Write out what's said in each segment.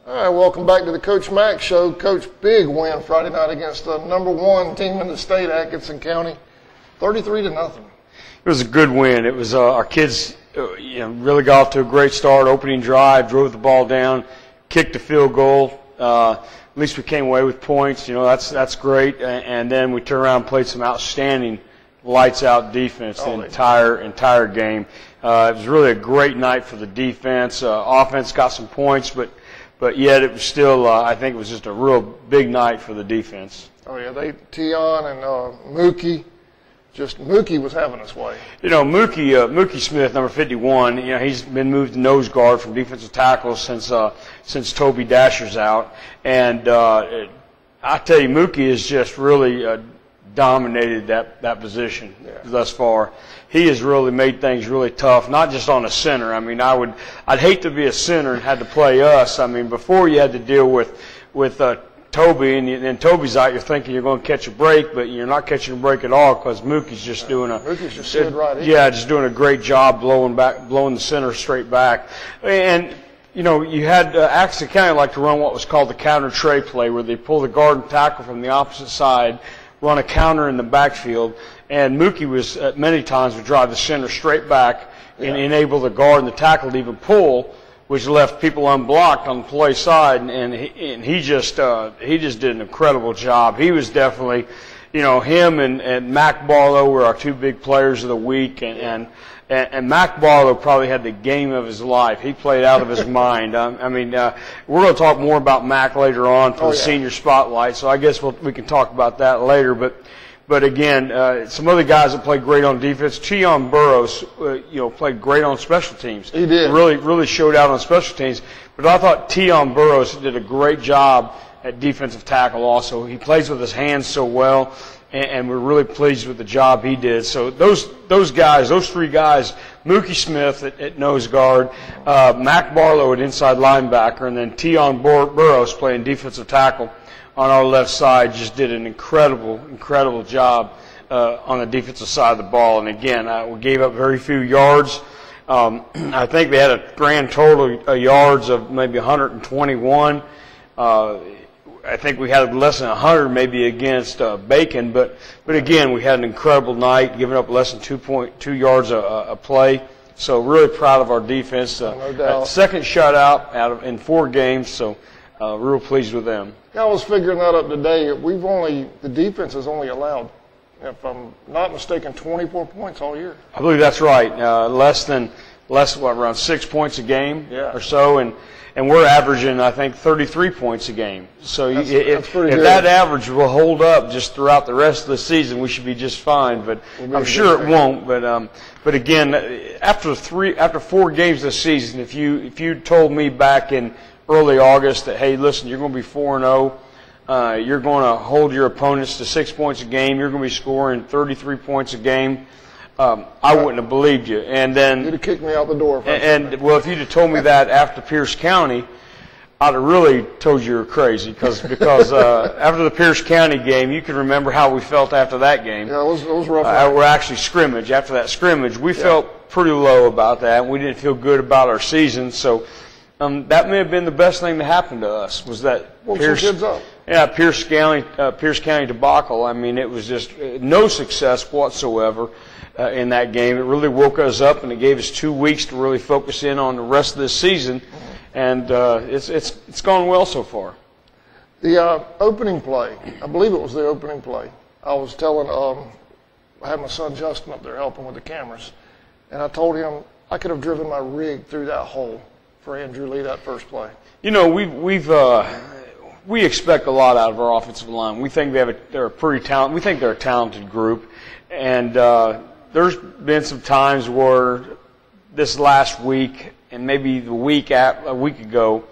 All right, welcome back to the Coach Mack Show. Coach, big win Friday night against the #1 team in the state, Atkinson County, 33-0. It was a good win. It was our kids, really got off to a great start. Opening drive, drove the ball down, kicked a field goal. At least we came away with points. That's great. And then we turned around and played some outstanding lights out defense the entire game. It was really a great night for the defense. Offense got some points, but yet it was still, I think it was just a real big night for the defense. Oh, yeah, Tion and Mookie was having his way. Mookie Smith, number 51, he's been moved to nose guard from defensive tackle since Toby Dasher's out. And I tell you, Mookie has just really dominated that position thus far. He has really made things really tough, not just on a center. I mean, I'd hate to be a center and had to play us. I mean, before you had to deal with Toby, and Toby's out, you're thinking you're going to catch a break, but you're not catching a break at all because Mookie's just doing just doing a great job blowing the center straight back. And you had Atkinson County like to run what was called the counter tray play, where they pull the guard and tackle from the opposite side, run a counter in the backfield, and Mookie was many times would drive the center straight back and enable the guard and the tackle to even pull, which left people unblocked on the play side, and he just did an incredible job. He was definitely, him and Mak Barlow were our two big players of the week, and Mak Barlow probably had the game of his life. He played out of his mind. We're going to talk more about Mak later on for the Senior Spotlight, so I guess we can talk about that later. But again, some other guys that played great on defense. Tion Burrows, played great on special teams. He did. Really showed out on special teams. But I thought Tion Burrows did a great job at defensive tackle also. He plays with his hands so well, and we're really pleased with the job he did. So those three guys, Mookie Smith at nose guard, Mak Barlow at inside linebacker, and then Tion Burrows playing defensive tackle on our left side, just did an incredible job on the defensive side of the ball. And again, we gave up very few yards. I think they had a grand total of yards of maybe 121. I think we had less than 100 maybe against Bacon, but again, we had an incredible night, giving up less than 2.2 yards a play. So really proud of our defense. No doubt. Second shutout in 4 games, so real pleased with them. I was figuring that up today. The defense has only allowed, if I'm not mistaken, 24 points all year. I believe that's right. Around 6 points a game or so, and we're averaging, I think, 33 points a game. So if that average will hold up just throughout the rest of the season, we should be just fine. But I'm sure it won't. But again, after 4 games this season, if you told me back in early August that, hey, listen, you're going to be 4-0, you're going to hold your opponents to 6 points a game, you're going to be scoring 33 points a game, I wouldn't have believed you. And then you'd have kicked me out the door. If you'd have told me that after Pierce County, I'd have really told you were crazy because after the Pierce County game, you can remember how we felt after that game. Yeah, it was rough. We're actually scrimmage. After that scrimmage, we felt pretty low about that. We didn't feel good about our season. So that may have been the best thing to happen to us, was that Pierce County debacle. I mean, it was just no success whatsoever in that game. It really woke us up, and it gave us 2 weeks to really focus in on the rest of this season. And it's gone well so far. The opening play, I believe it was the opening play. I was telling, I had my son Justin up there helping with the cameras, and I told him I could have driven my rig through that hole for Andrew Lee that first play. We expect a lot out of our offensive line. We think they're a talented group, and there's been some times where this last week and maybe a week ago,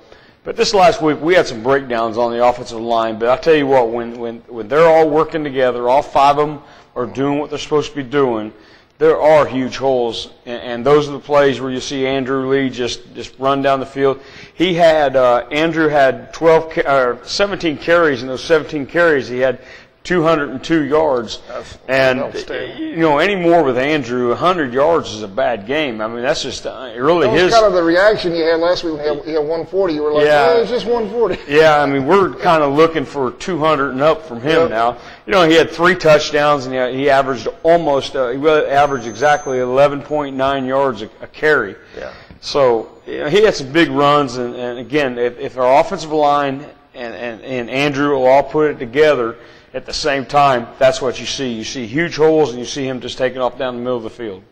but this last week we had some breakdowns on the offensive line. But I'll tell you what, when they're all working together, all 5 of them are doing what they're supposed to be doing, there are huge holes, and those are the plays where you see Andrew Lee just run down the field. Andrew had 17 carries, and those 17 carries he had 202 yards. And, anymore with Andrew, 100 yards is a bad game. I mean, that's just really his. That was kind of the reaction you had last week when he had 140. You were like, oh, it's just 140. Yeah, I mean, we're kind of looking for 200 and up from him now. He had 3 touchdowns, and he averaged he averaged exactly 11.9 yards a carry. Yeah. So, he had some big runs, and again, if our offensive line and Andrew will all put it together at the same time, that's what you see. You see huge holes, and you see him just taking off down the middle of the field.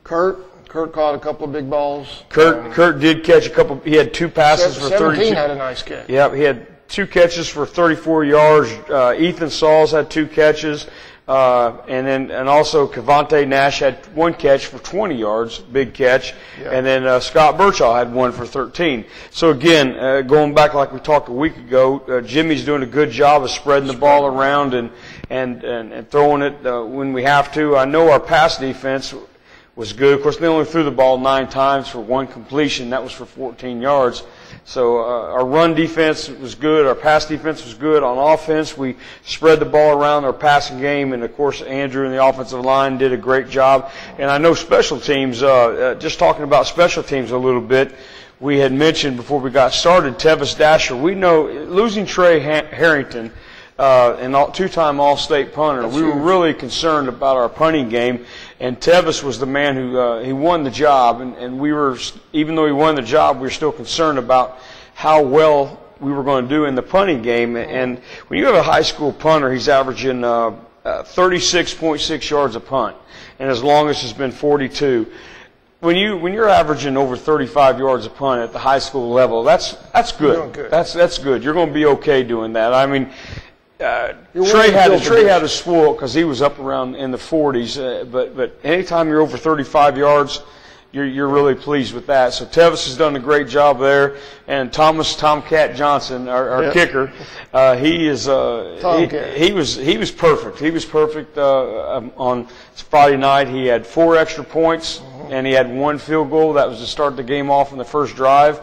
Kurt caught a couple of big balls. Kurt did catch a couple. He had 2 passes for 32. 17 had a nice catch. Yeah, he had 2 catches for 34 yards. Ethan Sauls had 2 catches. And also Cavante Nash had 1 catch for 20 yards, big catch. Yeah. And then Scott Birchall had 1 for 13. So again, going back like we talked a week ago, Jimmy's doing a good job of spreading the ball around and throwing it when we have to. I know our pass defense was good. Of course, they only threw the ball 9 times for 1 completion. That was for 14 yards. So our run defense was good. Our pass defense was good. On offense, we spread the ball around our passing game. And, of course, Andrew and the offensive line did a great job. And I know special teams, just talking about special teams a little bit, we had mentioned before we got started, Tevis Dasher. We know losing Trey Harrington, an 2-time All-State punter, we were really concerned about our punting game. And Tevis was the man who he won the job, and we were, even though he won the job, we were still concerned about how well we were going to do in the punting game. And when you have a high school punter, he's averaging 36.6 yards a punt, and his longest has been 42. When you're averaging over 35 yards a punt at the high school level, that's good. That's good. You're going to be okay doing that. I mean. Trey had a spoil because he was up around in the 40s, but anytime you're over 35 yards, you're really pleased with that. So Tevis has done a great job there, and Tomcat Johnson, our kicker, he was perfect. He was perfect on Friday night. He had 4 extra points, and he had 1 field goal. That was to start the game off in the first drive.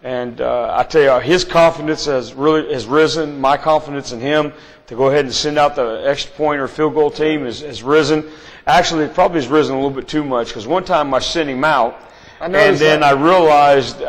And I tell you, his confidence has risen. My confidence in him to go ahead and send out the extra point or field goal team has risen. Actually, it probably has risen a little bit too much because one time I sent him out, and then I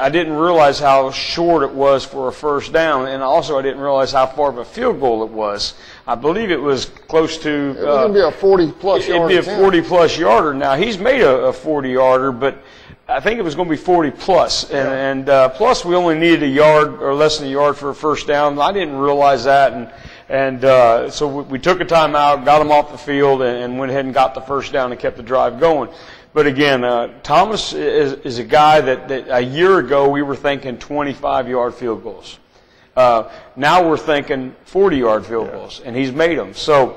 didn't realize how short it was for a first down, and also I didn't realize how far of a field goal it was. I believe it was close to. It was going to be a 40-plus yarder. It'd be a 40-plus yarder. Now he's made a 40-yarder, but I think it was going to be 40-plus, and plus we only needed a yard or less than a yard for a first down. I didn't realize that, and so we took a timeout, got him off the field, and went ahead and got the first down and kept the drive going. But again, Thomas is a guy that a year ago we were thinking 25-yard field goals. Now we're thinking 40-yard field goals, and he's made them. So.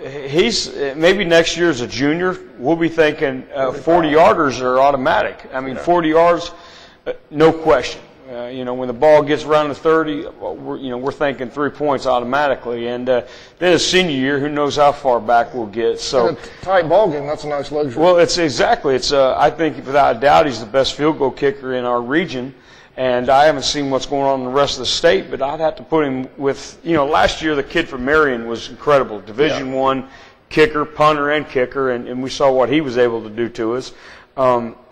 He's maybe next year as a junior, we'll be thinking 40-yarders are automatic. I mean, 40 yards, no question. When the ball gets around the 30, we're thinking 3 points automatically. And then his senior year, who knows how far back we'll get. So in a tight ball game, that's a nice luxury. Well, it's exactly. I think without a doubt he's the best field goal kicker in our region. And I haven't seen what's going on in the rest of the state, but I'd have to put him with, last year the kid from Marion was incredible. Division I kicker, punter, and kicker, and we saw what he was able to do to us.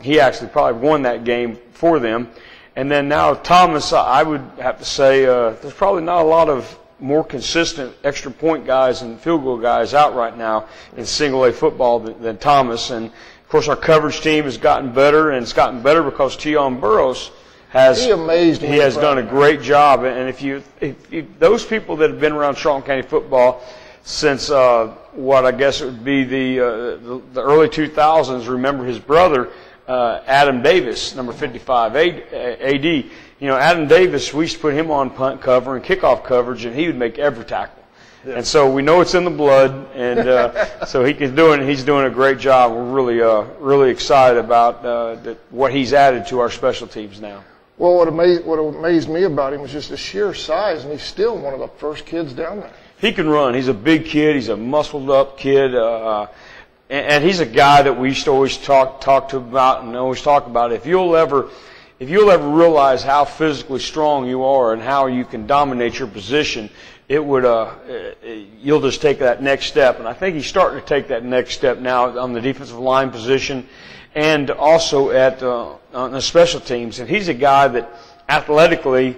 He actually probably won that game for them. And then now Thomas, I would have to say there's probably not a lot of more consistent extra point guys and field goal guys out right now in single A football than Thomas. And, of course, our coverage team has gotten better, and it's gotten better because Tion Burrows he has done a great job. And if those people that have been around Charlton County football since what I guess it would be the early 2000s, remember his brother Adam Davis, number 55 AD. Adam Davis, we used to put him on punt cover and kickoff coverage, and he would make every tackle. Yeah. And so we know it's in the blood, and so he's doing a great job. We're really excited about what he's added to our special teams now. Well, what amazed me about him was just the sheer size, and he's still one of the first kids down there. He can run. He's a big kid. He's a muscled-up kid, and he's a guy that we used to always talk about. If you'll ever if you'll ever realize how physically strong you are and how you can dominate your position, it would you'll just take that next step. And I think he's starting to take that next step now on the defensive line position, and also on the special teams. And he's a guy that athletically,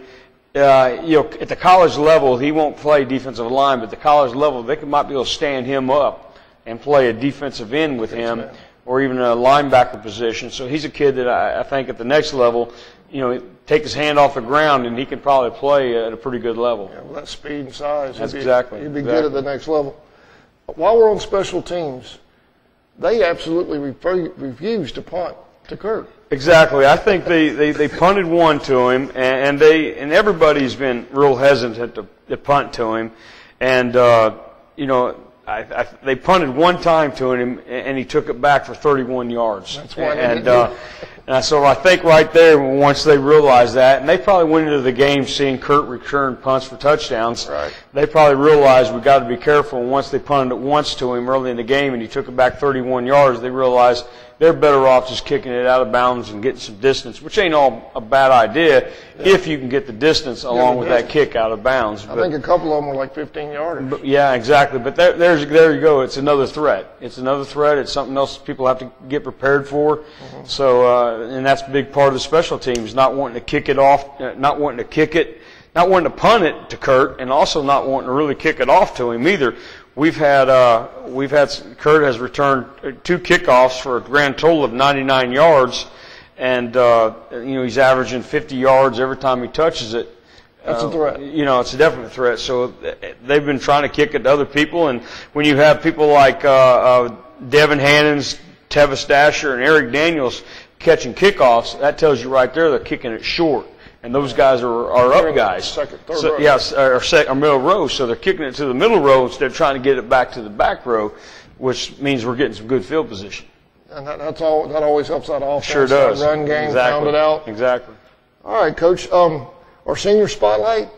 at the college level, he won't play defensive line, but at the college level, they might be able to stand him up and play a defensive end with him, or even a linebacker position. So he's a kid that I think at the next level, take his hand off the ground and he can probably play at a pretty good level. Yeah, well, that speed and size. That's exactly. He'd be good at the next level. While we're on special teams, they absolutely refused to punt to Kurt. Exactly. I think they punted one to him, and everybody's been real hesitant to punt to him, and they punted one time to him, and he took it back for 31 yards. That's why and so I think right there, once they realized that, and they probably went into the game seeing Kurt return punts for touchdowns, right. They probably realized we've got to be careful. And once they punted it once to him early in the game and he took it back 31 yards, they realized they're better off just kicking it out of bounds and getting some distance, which ain't all a bad idea if you can get the distance along with that kick out of bounds. I think a couple of them were like 15 yarders. Yeah, exactly. But there you go. It's another threat. It's another threat. It's something else people have to get prepared for. Mm-hmm. So, and that's a big part of the special teams, not wanting to kick it off, not wanting to kick it, not wanting to punt it to Kurt, and also not wanting to really kick it off to him either. We've had Kurt has returned 2 kickoffs for a grand total of 99 yards, and he's averaging 50 yards every time he touches it. That's a threat. It's a definite threat. So they've been trying to kick it to other people, and when you have people like Devin Hannons, Tevis Dasher, and Eric Daniels catching kickoffs, that tells you right there they're kicking it short. And those guys are up guys. Second, third row. Yes, or middle row. So they're kicking it to the middle row instead of trying to get it back to the back row, which means we're getting some good field position. And that always helps that offense. Sure does. That run game, exactly. pound it out. Exactly. All right, Coach. Our senior spotlight.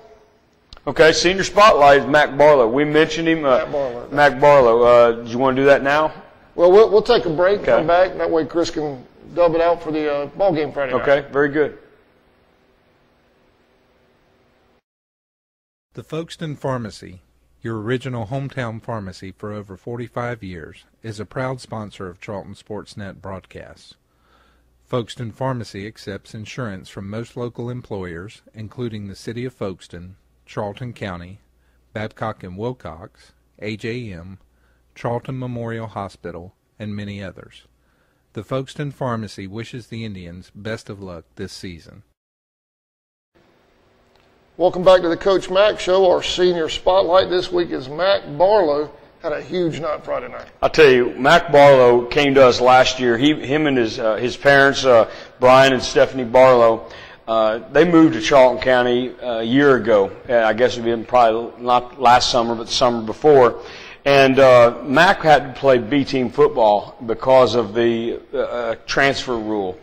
Okay, senior spotlight is Mak Barlow. We mentioned him. Mak Barlow. Do you want to do that now? Well, we'll take a break, come back. That way Chris can dub it out for the ball game Friday night. Okay, very good. The Folkestone Pharmacy, your original hometown pharmacy for over 45 years, is a proud sponsor of Charlton Sportsnet broadcasts. Folkestone Pharmacy accepts insurance from most local employers, including the City of Folkestone, Charlton County, Babcock and Wilcox, AJM, Charlton Memorial Hospital, and many others. The Folkestone Pharmacy wishes the Indians best of luck this season. Welcome back to the Coach Mack Show. Our senior spotlight this week is Mak Barlow. Had a huge night Friday night. I'll tell you, Mak Barlow came to us last year. Him and his parents, Brian and Stephanie Barlow, they moved to Charlton County a year ago. I guess it would be probably not last summer, but the summer before. And Mac had to play B-team football because of the transfer rule.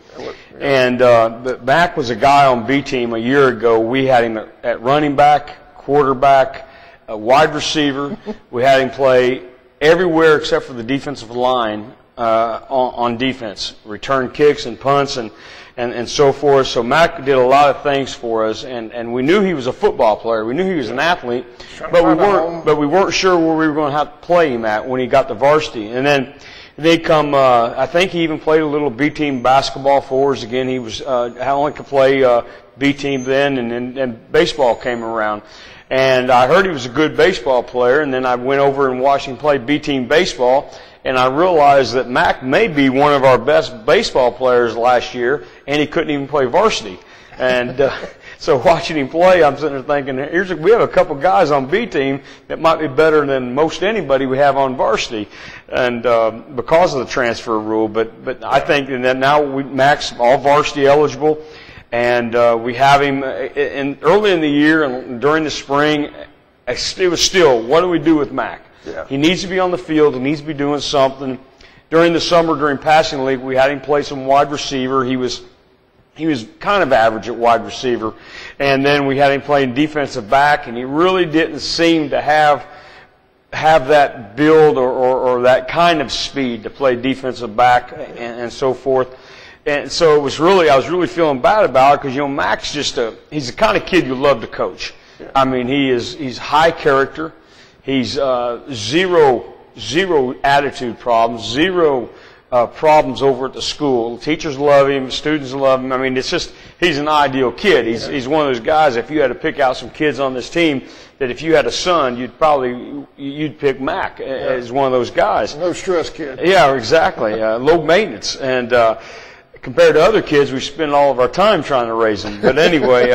And but Mac was a guy on B-team a year ago. We had him at running back, quarterback, wide receiver. We had him play everywhere except for the defensive line on defense, return kicks and punts and so forth. So Mac did a lot of things for us, and we knew he was a football player. We knew he was an athlete, but we weren't sure where we were going to have to play him at when he got to varsity. And then they come. I think he even played a little B-team basketball for us. Again, he was only could play B-team then, and then baseball came around. And I heard he was a good baseball player, and then I went over and watched him play B-team baseball. And I realized that Mac may be one of our best baseball players last year, and he couldn't even play varsity. And so watching him play, I'm sitting there thinking, we have a couple guys on B team that might be better than most anybody we have on varsity, and because of the transfer rule. But I think that now Mac's all varsity eligible, and we have him early in the year and during the spring. It was still, what do we do with Mac? Yeah. He needs to be on the field. He needs to be doing something. During the summer, during passing league, we had him play some wide receiver. He was kind of average at wide receiver. And then we had him playing defensive back, and he really didn't seem to have that build or that kind of speed to play defensive back and so forth. And so I was really feeling bad about it because, you know, Mac's he's the kind of kid you love to coach. Yeah. I mean, he's high character. He's zero attitude problems, zero problems over at the school. The teachers love him, the students love him. I mean, it's just, he's an ideal kid. He's one of those guys, if you had to pick out some kids on this team, that if you had a son, you'd pick Mac as one of those guys. No stress kid. Yeah, exactly. Low maintenance. And compared to other kids, we spend all of our time trying to raise them. But anyway,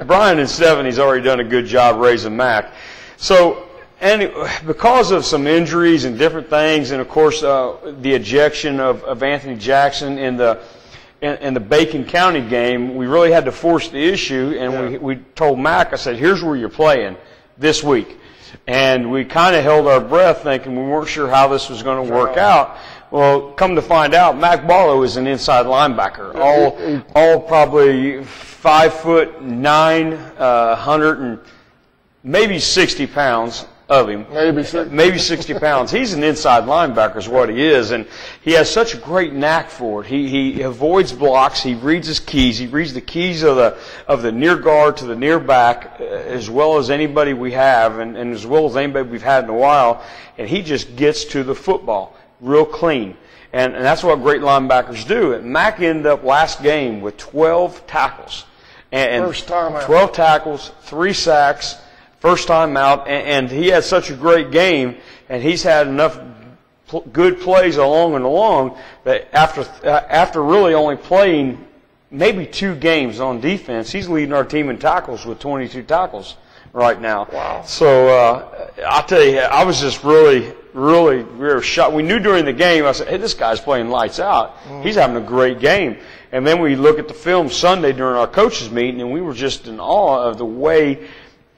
Brian in 7, he's already done a good job raising Mac. So, and because of some injuries and different things, and of course the ejection of Anthony Jackson in the Bacon County game, we really had to force the issue, and we told Mac, I said, here's where you're playing this week. And we kind of held our breath thinking we weren't sure how this was going to work out. Well, come to find out, Mak Barlow is an inside linebacker, all probably 5'9", 100 and maybe 60 pounds of him. Maybe 60 pounds. He's an inside linebacker is what he is, and he has such a great knack for it. He avoids blocks. He reads his keys. He reads the keys of the near guard to the near back as well as anybody we have, and as well as anybody we've had in a while, and he just gets to the football real clean. And that's what great linebackers do. And Mac ended up last game with 12 tackles. And First time out. 12 tackles, 3 sacks, first time out, and he had such a great game, and he's had enough good plays along that after really only playing maybe 2 games on defense, he's leading our team in tackles with 22 tackles right now. Wow. So I'll tell you, I was just really shocked. We knew during the game, I said, hey, this guy's playing lights out. He's having a great game. And then we look at the film Sunday during our coaches meeting, and we were just in awe of the way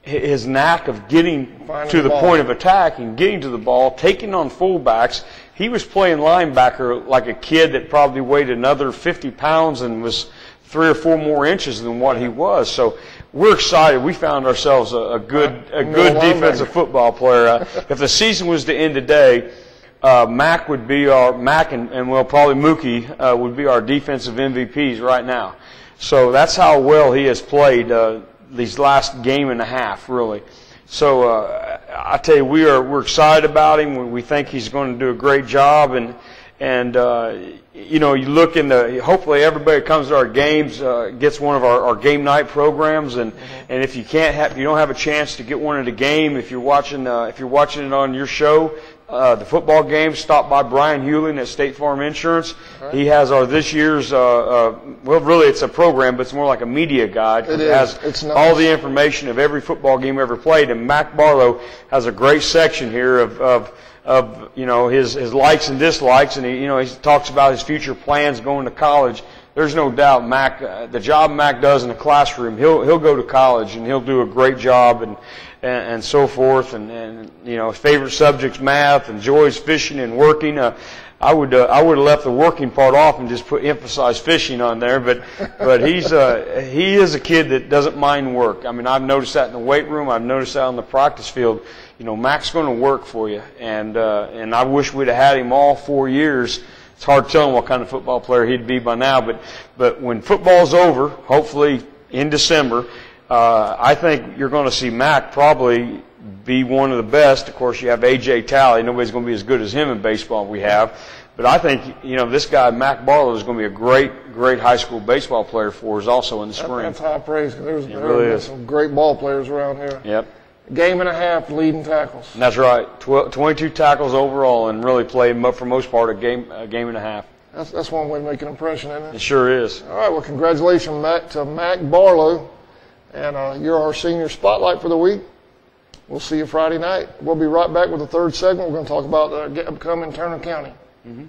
his knack of getting to the point of attack and getting to the ball, taking on fullbacks. He was playing linebacker like a kid that probably weighed another 50 pounds and was 3 or 4 more inches than what he was. So we're excited. We found ourselves a good defensive football player. If the season was to end today, Mac would be and well, probably Mookie would be our defensive MVPs right now. So that's how well he has played these last game and a half, really. So I tell you, we're excited about him. We think he's going to do a great job, and you know, you look hopefully everybody comes to our games gets one of our game night programs, and if you don't have a chance to get one at a game, if you're watching it on your show, the football game, stop by Brian Hewlin at State Farm Insurance. Right. He has this year's, well, really it's a program, but it's more like a media guide. It has It's nice. all the information of every football game ever played. And Mak Barlow has a great section here of you know, his likes and dislikes, and he talks about his future plans going to college. There's no doubt the job Mac does in the classroom, he'll go to college and he'll do a great job and so forth, and you know, his favorite subject's math, enjoys fishing and working. I would have left the working part off and just emphasize fishing on there, but he is a kid that doesn't mind work. I mean, I've noticed that in the weight room, I've noticed that on the practice field. You know, Mac's going to work for you, and I wish we'd have had him all 4 years. It's hard to tell him what kind of football player he'd be by now, but when football's over, hopefully in December, I think you're going to see Mac probably be one of the best. Of course, you have A.J. Talley. Nobody's going to be as good as him in baseball we have. But I think, you know, this guy, Mak Barlow, is going to be a great high school baseball player for us also in the spring. That's high praise. There are some great ball players around here. Yep. Game and a half leading tackles. That's right. 22 tackles overall, and really played for most part a game and a half. That's one way to make an impression, isn't it? It sure is. All right. Well, congratulations, to Mak Barlow, and you're our senior spotlight for the week. We'll see you Friday night. We'll be right back with the third segment. We're going to talk about the upcoming Turner County. Mm-hmm.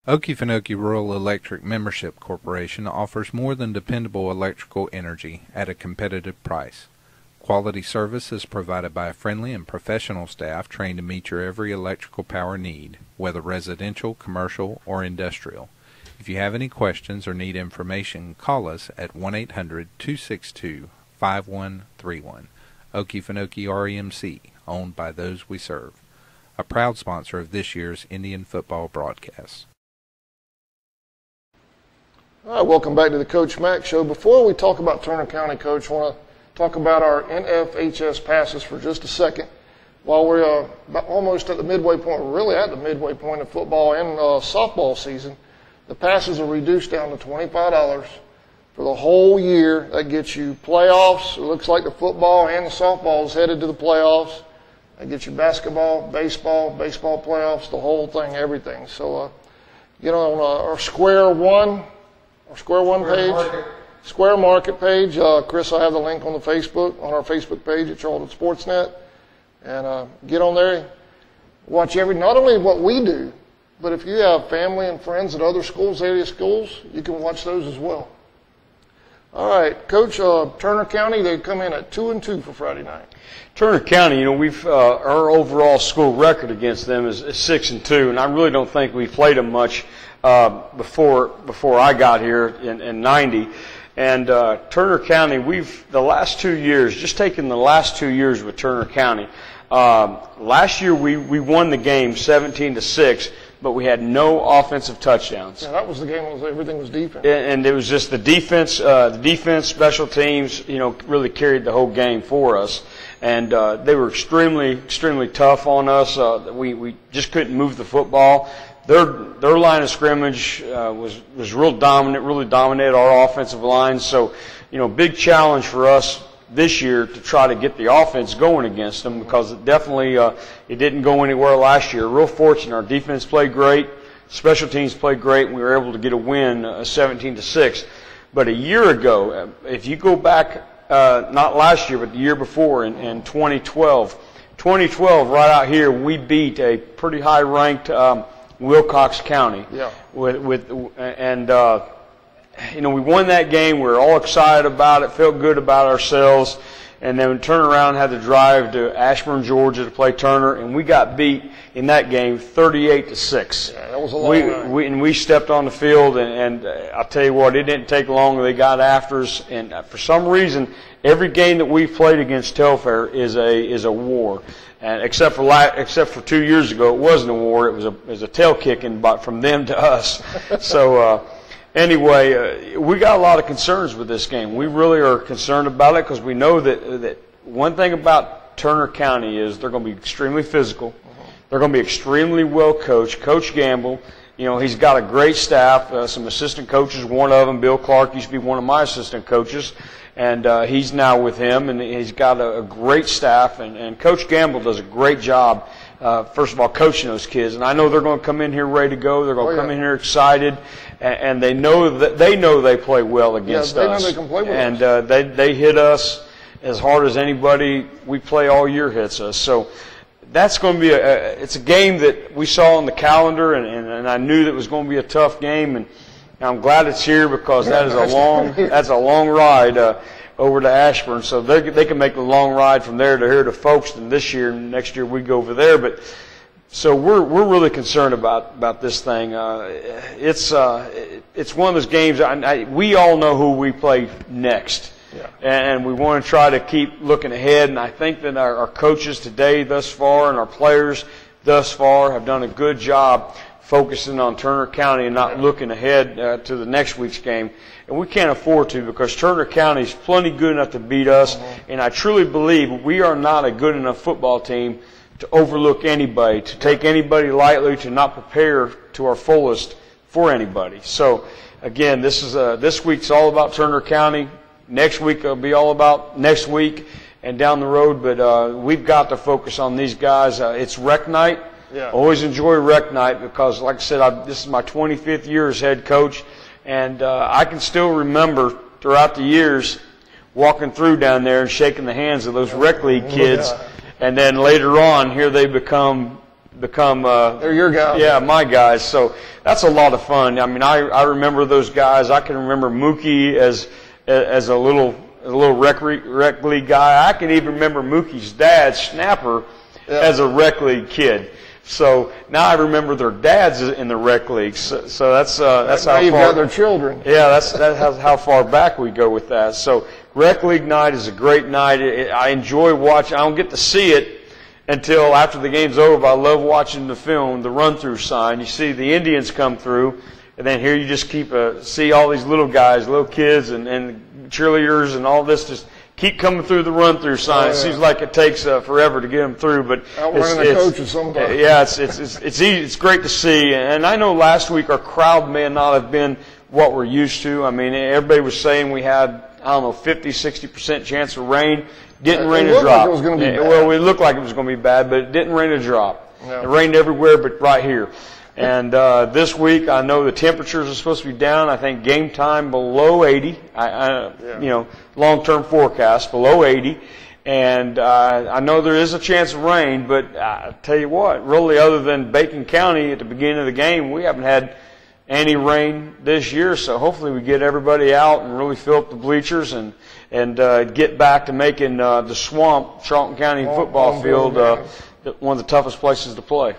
Okefenokee Rural Electric Membership Corporation offers more than dependable electrical energy at a competitive price. Quality service is provided by a friendly and professional staff trained to meet your every electrical power need, whether residential, commercial, or industrial. If you have any questions or need information, call us at 1-800-262-5131. Okefenokee REMC, owned by those we serve. A proud sponsor of this year's Indian football broadcast. All right, welcome back to the Coach Mack Show. Before we talk about Turner County, Coach, I want to talk about our NFHS passes for just a second. While we're almost at the midway point, we're really at the midway point of football and softball season, the passes are reduced down to $25 for the whole year. That gets you playoffs. It looks like the football and the softball is headed to the playoffs. That gets you basketball, baseball playoffs, the whole thing, everything. So, get on our Square One page, Square Market page. Chris, I have the link on our Facebook page at Charlton Sportsnet. And get on there, watch not only what we do, but if you have family and friends at other schools, area schools, you can watch those as well. All right, Coach, Turner County, they come in at 2-2 for Friday night. Turner County, we've our overall school record against them is 6-2, and I really don't think we played them much before I got here in '90. And Turner County, the last 2 years, just taking the last 2 years with Turner County, last year we won the game 17-6, but we had no offensive touchdowns. Yeah, that was the game. Everything was defense. And it was just the defense, special teams, really carried the whole game for us. And they were extremely tough on us. We just couldn't move the football. Their line of scrimmage was real dominant, really dominated our offensive line. So, big challenge for us this year to try to get the offense going against them, because it definitely it didn't go anywhere last year. Real fortunate. Our defense played great. Special teams played great, and we were able to get a win 17-6. But a year ago, if you go back, not last year, but the year before in 2012, right out here, we beat a pretty high-ranked Wilcox County. Yeah. We won that game. We were all excited about it, felt good about ourselves, and then we turned around and had to drive to Ashburn, Georgia to play Turner, and we got beat in that game 38-6. Yeah, that was a long ride. We stepped on the field, and I'll tell you what, it didn't take long. They got after us, and for some reason, every game that we've played against Telfair is a war. And except for 2 years ago, it wasn't a war. It was a tail kicking from them to us. So anyway, we got a lot of concerns with this game. We really are concerned about it because we know that one thing about Turner County is they're going to be extremely physical. They're going to be extremely well coached. Coach Gamble, he's got a great staff. Some assistant coaches. One of them, Bill Clark, used to be one of my assistant coaches. And he's now with him, and he's got a great staff, and Coach Gamble does a great job, first of all, coaching those kids. And I know they're going to come in here ready to go. They're going to come in here excited, and they know they play well against us. Yeah, they know they can play with us. And they hit us as hard as anybody we play all year hits us. So that's going to be it's a game that we saw on the calendar, and I knew that it was going to be a tough game, and I'm glad it's here because that's a long ride over to Ashburn. So they can make the long ride from there to here to Folkestone this year, and next year we go over there. But so we're really concerned about this thing. It's one of those games. We all know who we play next, and we want to try to keep looking ahead. And I think that our coaches today thus far and our players thus far have done a good job focusing on Turner County and not looking ahead to the next week's game. And we can't afford to, because Turner County is plenty good enough to beat us. And I truly believe we are not a good enough football team to overlook anybody, to take anybody lightly, to not prepare to our fullest for anybody. So, again, this week's all about Turner County. Next week it'll be all about next week and down the road. But we've got to focus on these guys. It's rec night. Yeah. Always enjoy rec night because, like I said, this is my 25th year as head coach, and I can still remember throughout the years walking through down there and shaking the hands of those rec league kids, and then later on, here they become they're your guys. Yeah, my guys. So that's a lot of fun. I mean, I remember those guys. I can remember Mookie as a little rec league guy. I can even remember Mookie's dad, Snapper, as a rec league kid. So now I remember their dads in the rec leagues. So that's how far. You've got their children. Yeah, that's how far back we go with that. So rec league night is a great night. I enjoy watching. I don't get to see it until after the game's over. But I love watching the film, the run-through sign. You see the Indians come through, And then here you just keep see all these little guys, little kids, and cheerleaders, and all this just keep coming through the run-through sign. It seems like it takes forever to get them through, but outrunning the coaches sometimes. Yeah, it's easy. It's great to see. And I know last week our crowd may not have been what we're used to. I mean, everybody was saying we had, 50-60% chance of rain. Didn't rain a drop. Like it was going to be bad. Well, it looked like it was going to be bad, but it didn't rain a drop. No. It rained everywhere but right here. And this week, I know the temperatures are supposed to be down. I think game time below 80. Long-term forecast below 80. And I know there is a chance of rain, but I tell you what, really, other than Bacon County at the beginning of the game, we haven't had any rain this year. So hopefully we get everybody out and really fill up the bleachers and get back to making the Swamp, Charlton County football field, one of the toughest places to play.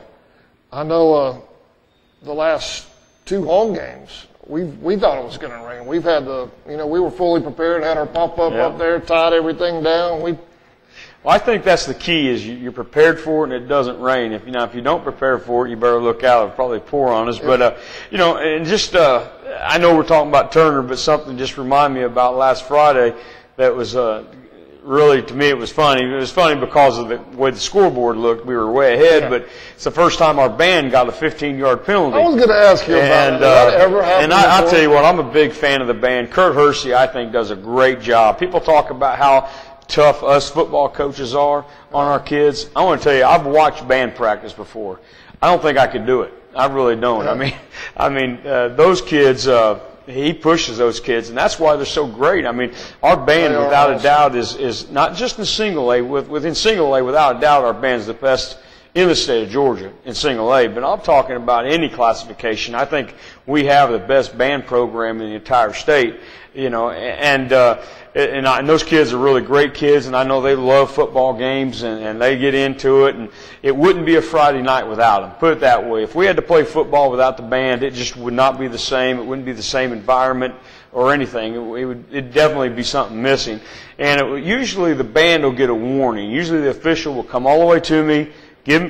I know the last 2 home games, we thought it was going to rain. We've had we were fully prepared, had our pop-up up there, tied everything down. Well, I think that's the key is you're prepared for it and it doesn't rain. If you don't prepare for it, you better look out. It'll probably pour on us. Yeah. But, and just, I know we're talking about Turner, but something just reminded me about last Friday that was, really, to me, it was funny. It was funny because of the way the scoreboard looked. We were way ahead, but it's the first time our band got a 15-yard penalty. I was going to ask you about that ever happened and I'll tell you what, I'm a big fan of the band. Kurt Hersey, I think, does a great job. People talk about how tough us football coaches are on our kids. I want to tell you, I've watched band practice before. I don't think I could do it. I really don't. Yeah. I mean, those kids. He pushes those kids, and that's why they're so great. I mean, our band, without a doubt, is not just in single A. Within single A, without a doubt, our band's the best in the state of Georgia in single A. But I'm talking about any classification. I think we have the best band program in the entire state. And those kids are really great kids, and I know they love football games, and they get into it, and it wouldn't be a Friday night without them. Put it that way. If we had to play football without the band, it just would not be the same. It wouldn't be the same environment or anything. It'd definitely be something missing. And usually the band will get a warning. Usually the official will come all the way to me,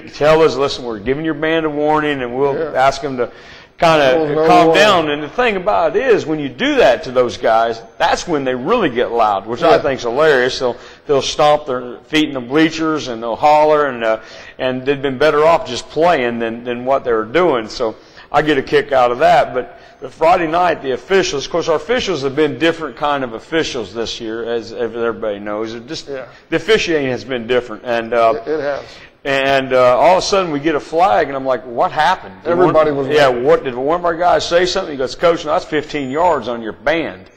tell us, listen, we're giving your band a warning, and we'll ask them to kind of calm down. And the thing about it is, when you do that to those guys, that's when they really get loud, which I think is hilarious. They'll stomp their feet in the bleachers and they'll holler, and they've been better off just playing than what they were doing. So I get a kick out of that. But Friday night, the officials, of course, our officials have been different kind of officials this year, as everybody knows. The officiating has been different, and it has. And all of a sudden we get a flag, and I'm like, what happened? Everybody was did one of our guys say something? He goes, Coach, no, that's 15 yards on your band.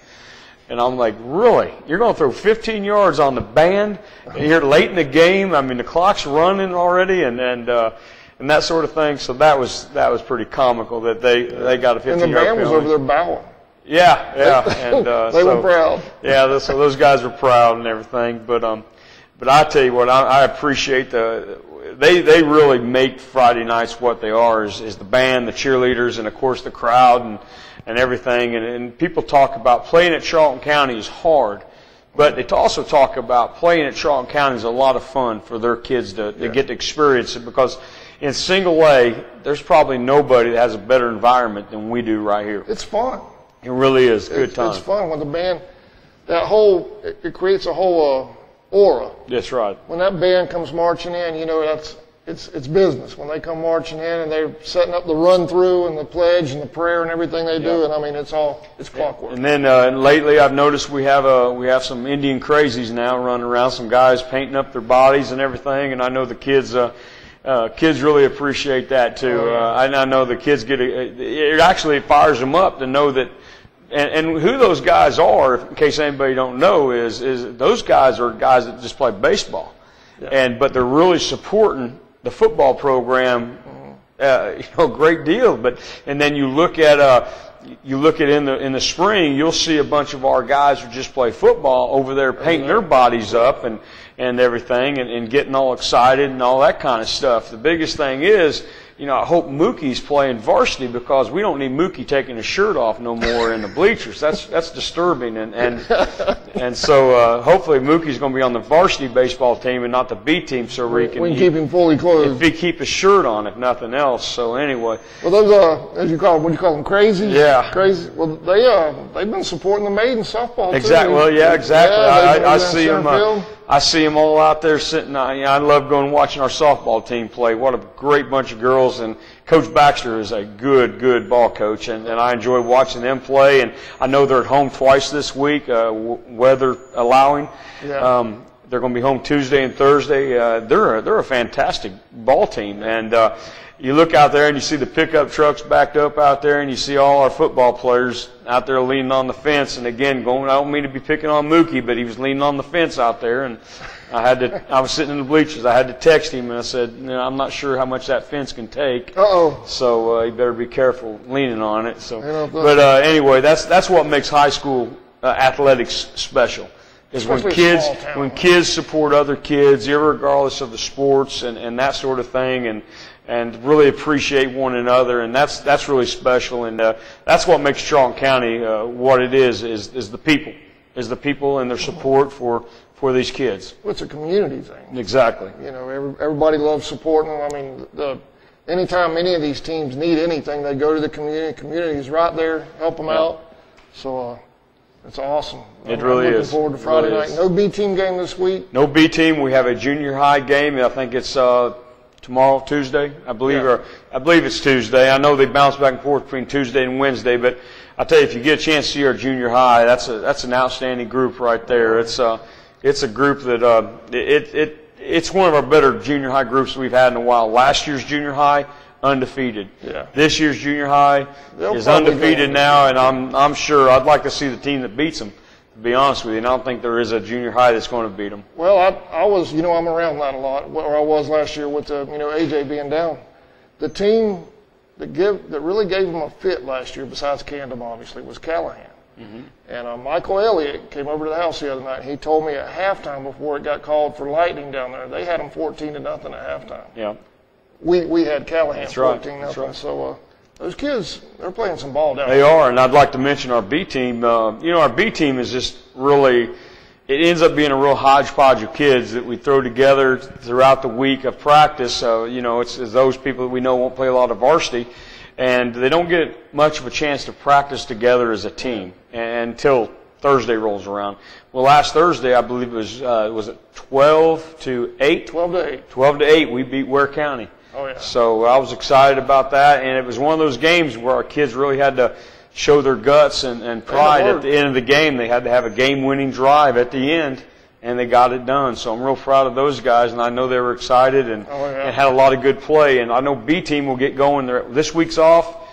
And I'm like, really? You're going to throw 15 yards on the band? And you're late in the game. I mean, the clock's running already, and that sort of thing. So that was pretty comical that they got a 15-yard penalty. And the band was over there bowing. Yeah. And they were proud. Yeah, so those guys were proud and everything. But I tell you what, I appreciate they really make Friday nights what they are, is the band, the cheerleaders, and of course the crowd and everything. And people talk about playing at Charlton County is hard, but they also talk about playing at Charlton County is a lot of fun for their kids to get to experience it, because in single A, there's probably nobody that has a better environment than we do right here. It's fun. It really is. Good time. It's fun when the band, it creates a whole aura. That's right. When that band comes marching in, it's business. When they come marching in and they're setting up the run through and the pledge and the prayer and everything they do, and I mean it's clockwork. And then lately I've noticed we have some Indian crazies now running around, some guys painting up their bodies and everything, and I know the kids really appreciate that too. I know the kids it actually fires them up to know that. And who those guys are, in case anybody don't know, is those guys are guys that just play baseball, but they're really supporting the football program, a great deal. And then you look at in the spring, you'll see a bunch of our guys who just play football over there painting their bodies up and everything and getting all excited and all that kind of stuff. The biggest thing is I hope Mookie's playing varsity because we don't need Mookie taking his shirt off no more in the bleachers. That's disturbing. And so hopefully Mookie's going to be on the varsity baseball team and not the B team, so we can keep him fully clothed. If he keep his shirt on, if nothing else. So anyway. Well, those as you call them, what do you call them, crazy? Yeah. Crazy. Well, they've been supporting the maiden softball too. Exactly. Well, yeah, exactly. Yeah, I see them. I see them all out there sitting. I love going and watching our softball team play. What a great bunch of girls. And Coach Baxter is a good ball coach, and I enjoy watching them play. And I know they're at home twice this week, weather allowing. Yeah. They're going to be home Tuesday and Thursday. They're a fantastic ball team. And you look out there and you see the pickup trucks backed up out there, and you see all our football players out there leaning on the fence. And again, I don't mean to be picking on Mookie, but he was leaning on the fence out there, and I was sitting in the bleachers. I had to text him, and I said, I'm not sure how much that fence can take. So you better be careful leaning on it. So, but anyway, that's what makes high school athletics special. Is when kids support other kids, regardless of the sports and that sort of thing, and really appreciate one another, and that's really special, and that's what makes Charlton County what it is the people and their support for these kids. Well, it's a community thing. Exactly. Everybody loves supporting them. I mean, anytime any of these teams need anything, they go to the community. The community is right there, help them out. So it's awesome. It really is. Looking forward to Friday night. No B team game this week. No B team. We have a junior high game. I think it's tomorrow, Tuesday, I believe, or I believe it's Tuesday. I know they bounce back and forth between Tuesday and Wednesday, but I tell you, if you get a chance to see our junior high, that's an outstanding group right there. It's a group that it's one of our better junior high groups we've had in a while. Last year's junior high, undefeated. Yeah. This year's junior high is undefeated now, and I'm sure I'd like to see the team that beats them. To be honest with you, and I don't think there is a junior high that's going to beat them. Well, I was, I'm around that a lot, or I was last year with AJ being down. The team that really gave them a fit last year, besides Camden obviously, was Callahan. Mm-hmm. And Michael Elliott came over to the house the other night. And he told me at halftime before it got called for lightning down there, they had them 14-0 at halftime. Yeah. We had Callahan That's right. 14-0. That's right. So those kids, they're playing some ball down there. They there. are, and I'd like to mention our B team. Our B team is just really, it ends up being a real hodgepodge of kids that we throw together throughout the week of practice. It's those people that we know won't play a lot of varsity, and they don't get much of a chance to practice together as a team until Thursday rolls around. Well, last Thursday, I believe it was it 12-8? 12-8. 12-8, we beat Ware County. Oh, yeah. So I was excited about that, and it was one of those games where our kids really had to show their guts and pride at the end of the game. They had to have a game-winning drive at the end, and they got it done. So I'm real proud of those guys, and I know they were excited and had a lot of good play. And I know B team will get going. This week's off.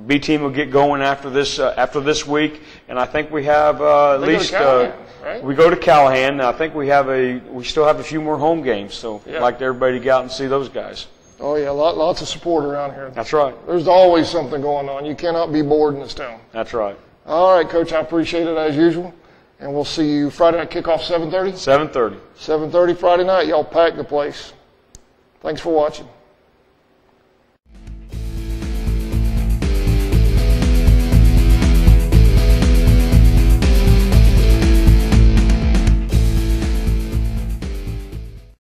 B team will get going after this week, and I think we have at least right? We go to Callahan. I think we still have a few more home games. So I'd like everybody to get out and see those guys. Oh, yeah, lots of support around here. That's right. There's always something going on. You cannot be bored in this town. That's right. All right, Coach, I appreciate it as usual. And we'll see you Friday night kickoff, 7:30? 7:30. 7:30 Friday night. Y'all pack the place. Thanks for watching.